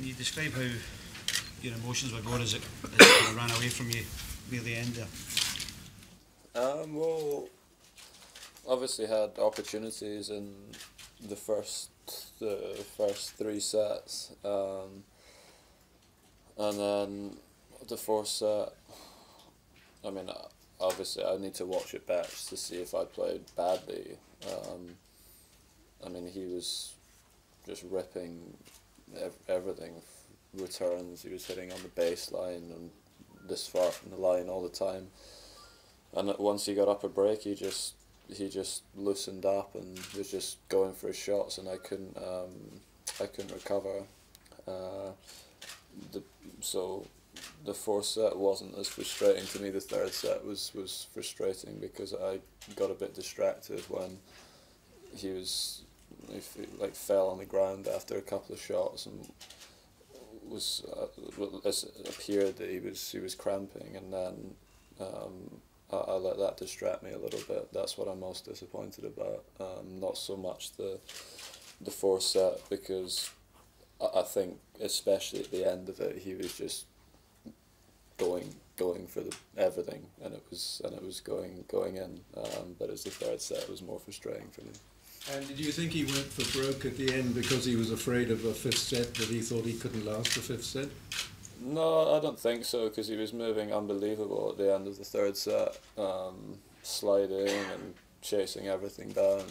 Can you describe how your emotions were going as it kind of ran away from you near the end there? Well, obviously had opportunities in the first three sets, and then the fourth set. I mean, obviously I need to watch it back to see if I played badly. I mean, he was just ripping everything, returns. He was hitting on the baseline and this far from the line all the time. And once he got up a break, he just loosened up and was just going for his shots, and I couldn't recover. So the fourth set wasn't as frustrating to me. The third set was frustrating because I got a bit distracted when he like fell on the ground after a couple of shots and it appeared that he was cramping, and then I let that distract me a little bit. That's what I'm most disappointed about. Not so much the fourth set, because I think especially at the end of it he was just going for everything, and it was going in. But as the third set was more frustrating for me. And did you think he went for broke at the end because he was afraid of a fifth set, that he thought he couldn't last the fifth set? No, I don't think so, because he was moving unbelievable at the end of the third set, sliding and chasing everything down.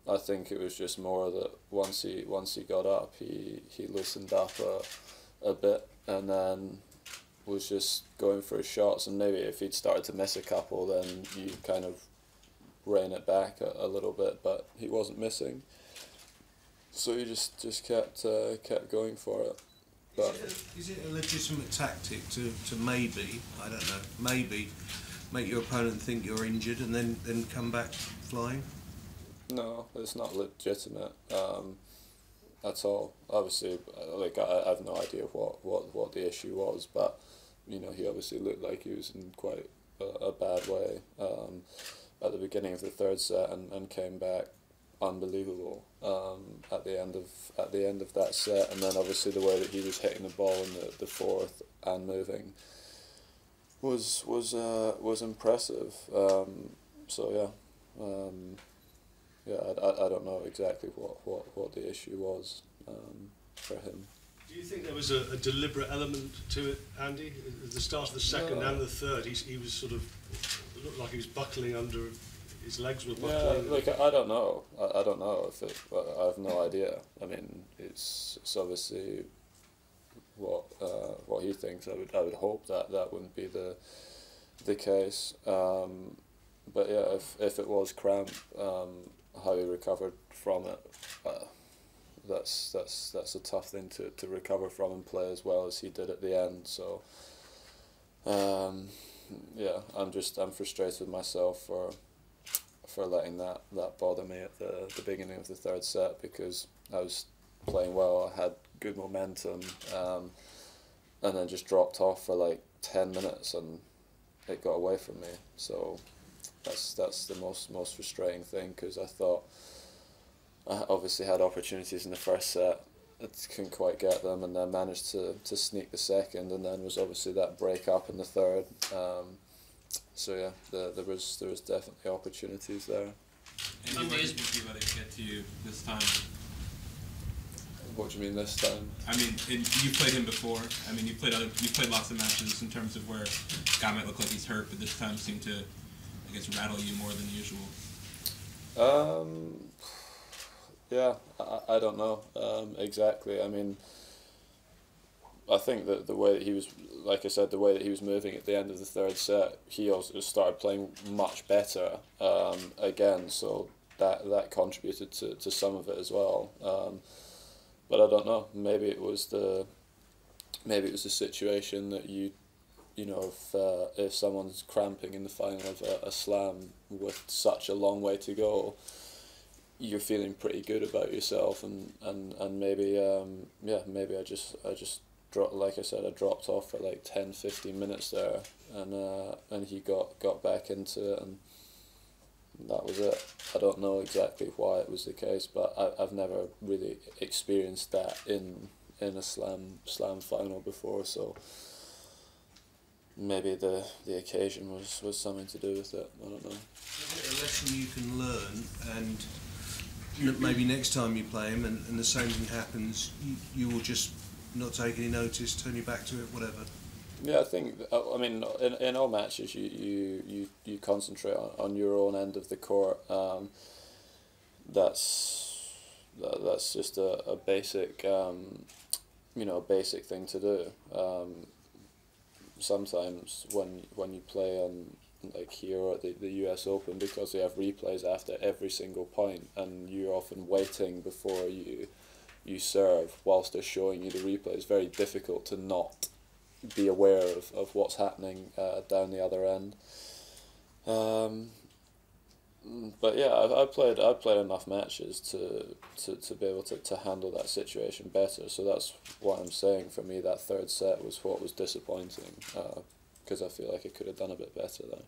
I think it was just more that once he got up, he loosened up a bit, and then was just going for his shots. And maybe if he'd started to miss a couple, then you kind of rein it back a little bit. But he wasn't missing, so he just kept going for it. But is it a legitimate tactic to maybe, I don't know, maybe make your opponent think you're injured and then come back flying? No, it's not legitimate at all. Obviously, like I have no idea what the issue was, but you know, he obviously looked like he was in quite a bad way at the beginning of the third set, and came back unbelievable at the end of that set. And then obviously the way that he was hitting the ball in the fourth and moving was impressive. So yeah, I don't know exactly what the issue was for him. Do you think there was a deliberate element to it, Andy? At the start of the second and the third, he was sort of, it looked like he was buckling under, his legs were buckling. Yeah, like I don't know. I don't know if it. I have no idea. I mean, it's obviously what he thinks. I would hope that wouldn't be the case. But yeah, if it was cramp, how he recovered from it, that's a tough thing to recover from and play as well as he did at the end. So yeah, I'm frustrated with myself for letting that bother me at the beginning of the third set, because I was playing well, I had good momentum, and then just dropped off for like 10 minutes and it got away from me. So that's the most frustrating thing, because I thought I obviously had opportunities in the first set, I couldn't quite get them, and then managed to sneak the second, and then was obviously that break up in the third. So yeah, there was definitely opportunities there. And what do you think about it get to you this time? What do you mean this time? I mean, you played him before. I mean, you played lots of matches in terms of where a guy might look like he's hurt, but this time seemed to, I guess, rattle you more than usual. Yeah, I don't know exactly. I mean, I think that the way that he was, like I said, the way that he was moving at the end of the third set, he also started playing much better again. So that contributed to some of it as well. But I don't know. Maybe it was the situation that you know, if someone's cramping in the final of a slam with such a long way to go, you're feeling pretty good about yourself, and maybe maybe I just dropped, like I said, I dropped off for like 10-15 minutes there, and he got back into it, and that was it. I don't know exactly why it was the case, but I've never really experienced that in a slam final before, so maybe the occasion was something to do with it. I don't know. Is it a lesson you can learn, and maybe next time you play him and the same thing happens, you will just not take any notice, turn your back to it, whatever? Yeah, I think, I mean, in all matches you concentrate on your own end of the court. That's just a basic, basic thing to do. Sometimes when you play on, like here or at the US Open, because they have replays after every single point, and you're often waiting before you serve whilst they're showing you the replay, it's very difficult to not be aware of what's happening down the other end. But yeah, I've played enough matches to be able to handle that situation better. So that's what I'm saying. For me, that third set was what was disappointing, because I feel like I could have done a bit better there.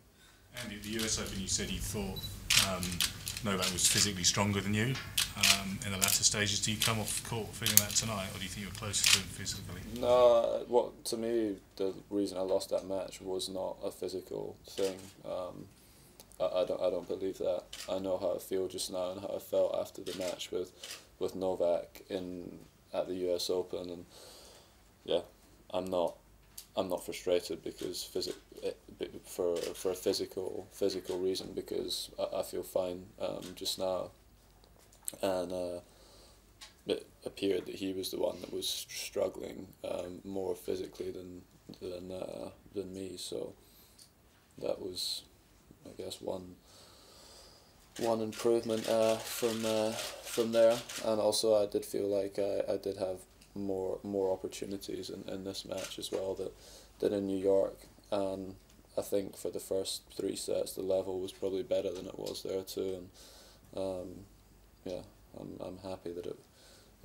Andy, at the US Open, you said you thought Novak was physically stronger than you in the latter stages. Do you come off court feeling that tonight, or do you think you're closer to him physically? No, to me, the reason I lost that match was not a physical thing. I don't believe that. I know how I feel just now and how I felt after the match with Novak at the US Open, and yeah, I'm not frustrated because for a physical reason, because I feel fine just now, and it appeared that he was the one that was struggling more physically than me. So that was, I guess, one improvement from there. And also I did feel like I did have more opportunities in this match as well than in New York, and I think for the first 3 sets the level was probably better than it was there too, and yeah, I'm happy that it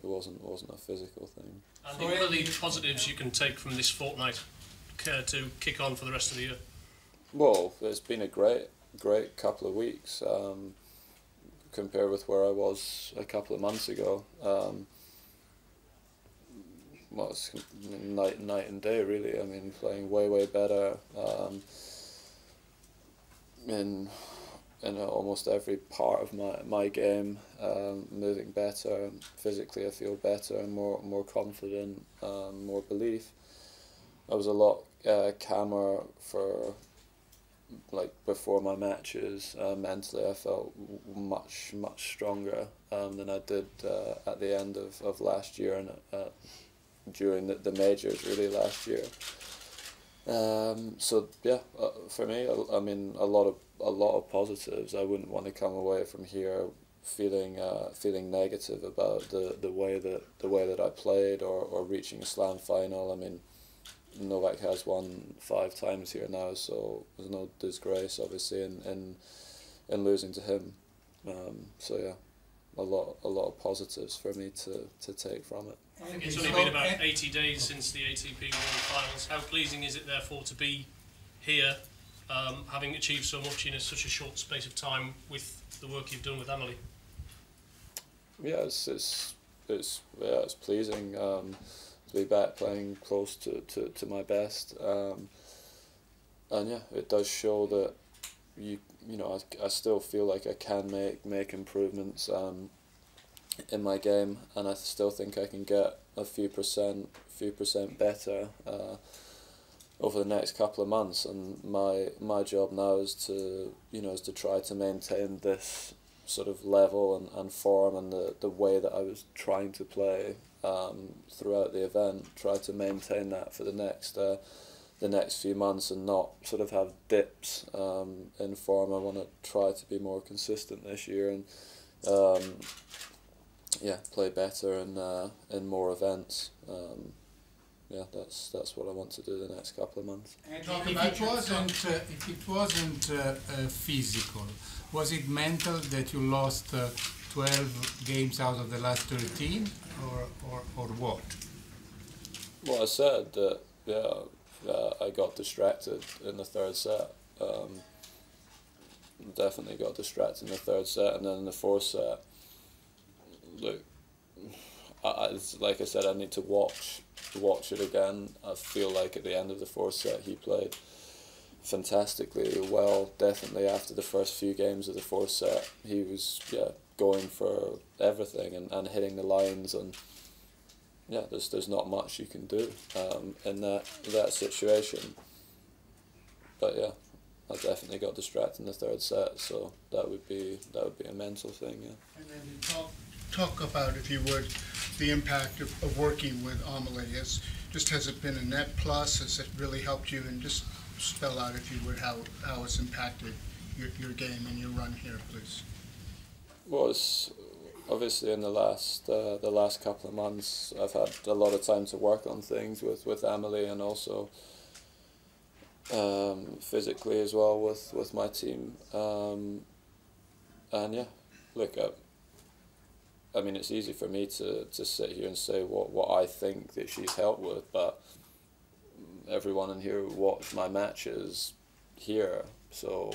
wasn't a physical thing. And what are the positives you can take from this fortnight to kick on for the rest of the year? Well, it's been a great couple of weeks compared with where I was a couple of months ago. Well, it's night and day, really. I mean, playing way better in almost every part of my game, moving better. Physically I feel better and more confident, more belief. I was a lot calmer for, like, before my matches. Mentally I felt much stronger than I did at the end of last year and during the majors really last year. So yeah, for me, I mean, a lot of positives. I wouldn't want to come away from here feeling negative about the way that I played or reaching a slam final. I mean, Novak has won 5 times here now, so there's no disgrace obviously in losing to him. So yeah, a lot of positives for me to take from it. I think it's only been about 80 days since the ATP World Finals. How pleasing is it, therefore, to be here, having achieved so much in such a short space of time with the work you've done with Amelie? Yeah, it's pleasing to be back playing close to my best, and yeah, it does show that I still feel like I can make improvements in my game, and I still think I can get a few percent better over the next couple of months. And my job now is to try to maintain this sort of level and form and the way that I was trying to play throughout the event. Try to maintain that for the next few months and not sort of have dips in form. I want to try to be more consistent this year and yeah, play better in more events. Yeah, that's what I want to do the next couple of months. If it wasn't physical, was it mental that you lost 12 games out of the last 13, or what? Well, I said that I got distracted in the third set. definitely got distracted in the third set, and then in the fourth set, look, like I said, I need to watch it again. I feel like at the end of the fourth set he played fantastically well. Definitely after the first few games of the fourth set, he was going for everything and hitting the lines, and there's not much you can do in that situation. But yeah, I definitely got distracted in the third set, so that would be a mental thing. Yeah. And then talk about, if you would, the impact of working with Amelie. Has it been a net plus? Has it really helped you? And just spell out, if you would, how it's impacted your game and your run here, please. Well, it's obviously in the last couple of months, I've had a lot of time to work on things with Amelie, and also physically as well with my team. And yeah, look, I mean, it's easy for me to sit here and say what I think that she's helped with, but everyone in here watched my matches here, so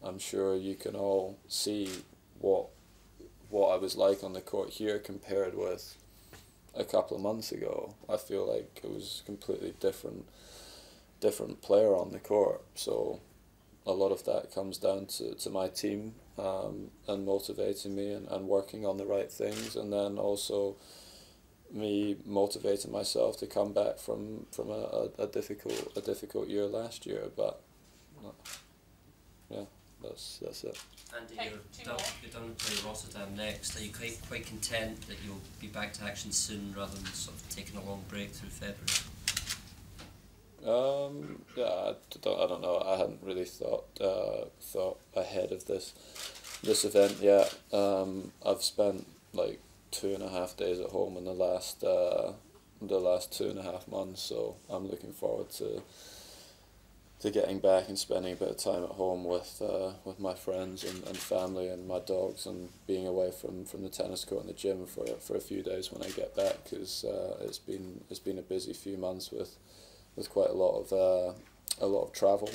I'm sure you can all see what I was like on the court here compared with a couple of months ago. I feel like it was a completely different player on the court, so a lot of that comes down to my team and motivating me and working on the right things, and then also me motivating myself to come back from a difficult year last year. But yeah, that's it. Andy, you're done to play Rotterdam next. Are you quite content that you'll be back to action soon rather than sort of taking a long break through February? Yeah, I don't know. I hadn't really thought ahead of this event yet. I've spent like 2.5 days at home in the last 2.5 months, so I'm looking forward to getting back and spending a bit of time at home with my friends and family and my dogs, and being away from the tennis court and the gym for a few days when I get back, because it's been a busy few months with quite a lot of travel,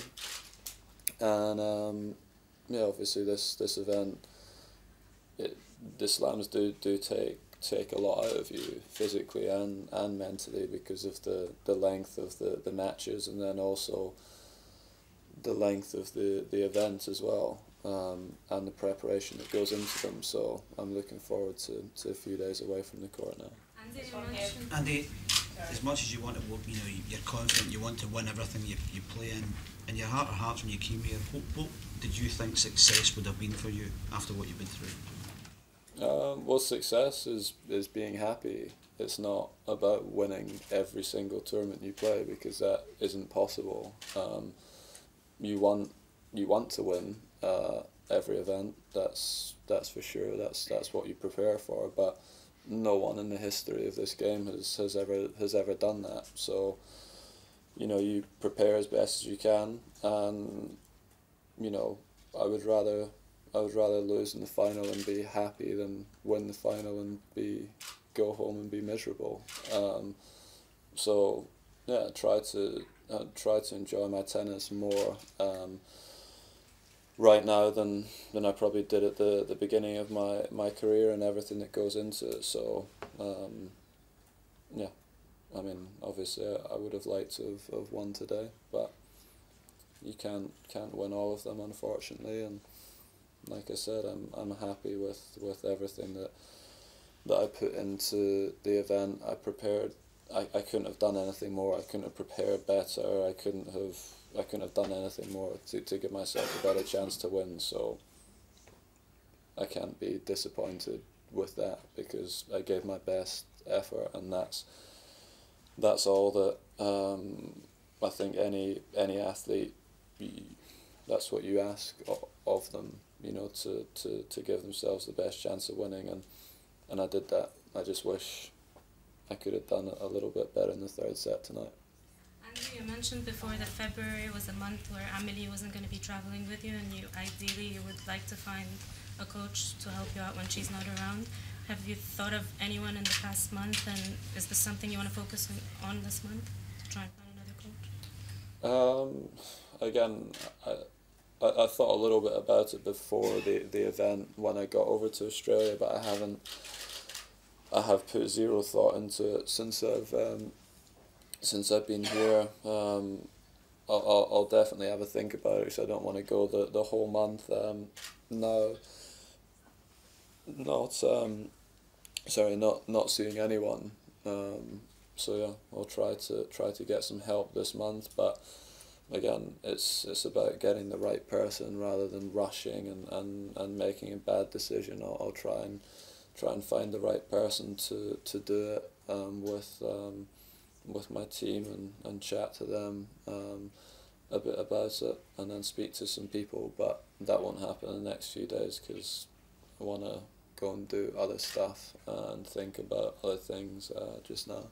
and yeah, obviously this event, the slams do take a lot out of you physically and mentally, because of the length of the matches, and then also the length of the event as well, and the preparation that goes into them. So I'm looking forward to a few days away from the court now. Andy, as much as you want to, you're confident, you want to win everything you play in your heart of hearts when you came here, what did you think success would have been for you after what you've been through? Well, success is being happy. It's not about winning every single tournament you play, because that isn't possible. You want to win every event. That's for sure. That's what you prepare for. But no one in the history of this game has ever done that. So, you prepare as best as you can, and I would rather lose in the final and be happy than win the final and go home and be miserable. So yeah, try to enjoy my tennis more right now than I probably did at the beginning of my career, and everything that goes into it. So yeah, I mean, obviously I would have liked to have won today, but you can't win all of them, unfortunately. And like I said, I'm happy with everything that I put into the event. I prepared. I couldn't have done anything more. I couldn't have prepared better. I couldn't have done anything more to give myself a better chance to win. So I can't be disappointed with that, because I gave my best effort, and that's all that I think any athlete, that's what you ask of them, to give themselves the best chance of winning, and I did that. I just wish I could have done it a little bit better in the third set tonight. Andrew, you mentioned before that February was a month where Amelie wasn't going to be traveling with you, and you would like to find a coach to help you out when she's not around. Have you thought of anyone in the past month, and is this something you want to focus on this month, to try and find another coach? Again, I thought a little bit about it before the event when I got over to Australia, but I have put zero thought into it since I've been here. I'll definitely have a think about it, because I don't want to go the whole month now. Not seeing anyone. So yeah, I'll try to get some help this month, but again, it's about getting the right person rather than rushing and making a bad decision. I'll try and find the right person to do it with my team and chat to them a bit about it, and then speak to some people. But that won't happen in the next few days, because I want to go and do other stuff and think about other things just now.